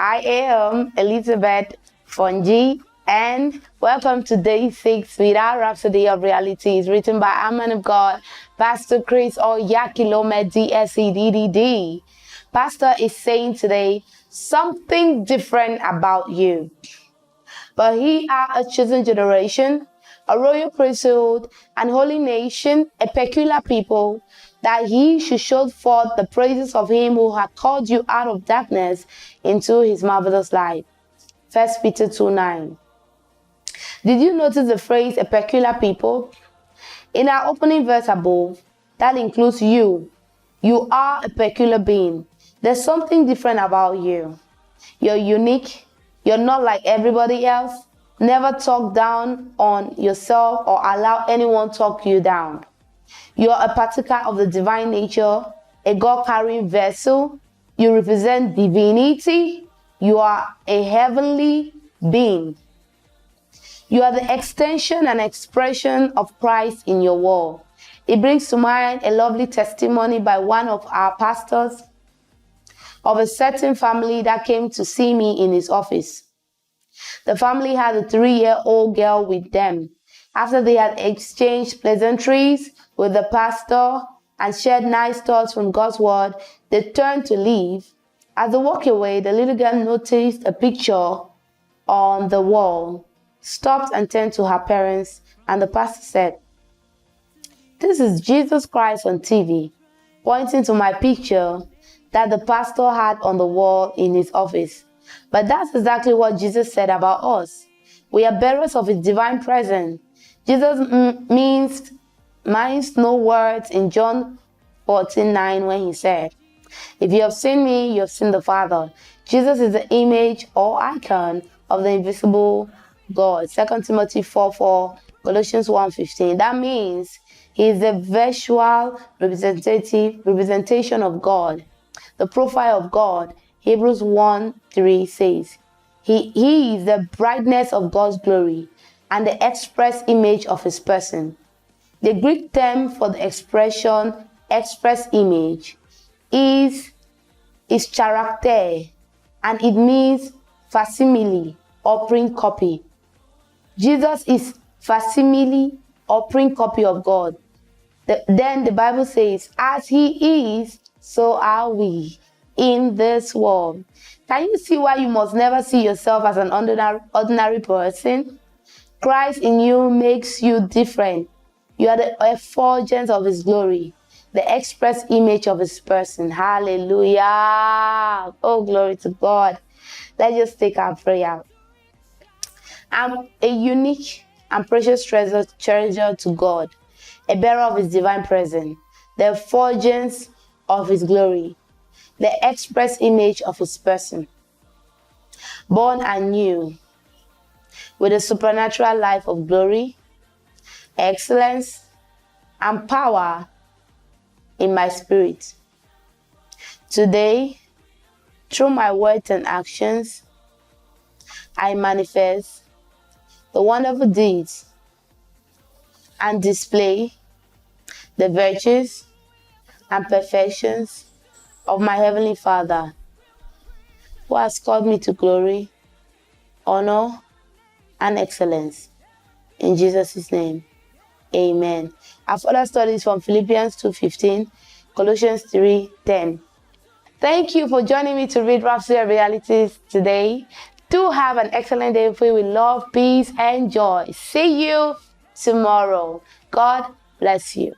I am Elizabeth Fonji, and welcome to day 6 with our Rhapsody of Realities, written by our man of God, Pastor Chris Oyakilome DSEDDD. Pastor is saying today something different about you. But ye are a chosen generation, a royal priesthood, an holy nation, a peculiar people, that ye should show forth the praises of him who hath called you out of darkness into his marvelous light. 1 Peter 2:9. Did you notice the phrase, a peculiar people? In our opening verse above, that includes you. You are a peculiar being. There's something different about you. You're unique. You're not like everybody else. Never talk down on yourself or allow anyone talk you down. You are a partaker of the divine nature, a God-carrying vessel. You represent divinity. You are a heavenly being. You are the extension and expression of Christ in your world. It brings to mind a lovely testimony by one of our pastors of a certain family that came to see me in his office. The family had a 3-year-old girl with them. After they had exchanged pleasantries with the pastor and shared nice thoughts from God's word, they turned to leave. As they walked away, the little girl noticed a picture on the wall, stopped and turned to her parents, and the pastor said, "This is Jesus Christ on TV," pointing to my picture that the pastor had on the wall in his office. But that's exactly what Jesus said about us. We are bearers of his divine presence. Jesus minds no words in John 14:9 when he said, "If you have seen me, you have seen the Father." Jesus is the image or icon of the invisible God. 2 Timothy 4:4, Colossians 1:15. That means he is the visual representation of God, the profile of God. Hebrews 1:3 says, He is the brightness of God's glory and the express image of his person. The Greek term for the expression express image is character, and it means facsimile or print copy. Jesus is facsimile or print copy of God. Then the Bible says, as he is, so are we in this world. Can you see why you must never see yourself as an ordinary person? Christ in you makes you different. You are the effulgence of his glory, the express image of his person. Hallelujah. Oh, glory to God. Let's just take our prayer. I'm a unique and precious treasure to God, a bearer of his divine presence, the effulgence of his glory, the express image of his person, born anew with a supernatural life of glory, excellence, and power in my spirit. Today, through my words and actions, I manifest the wonderful deeds and display the virtues and perfections of my Heavenly Father, who has called me to glory, honor, and excellence. In Jesus' name, amen. Our further studies from Philippians 2:15, Colossians 3:10. Thank you for joining me to read Rhapsody of Realities today. Do have an excellent day filled with love, peace, and joy. See you tomorrow. God bless you.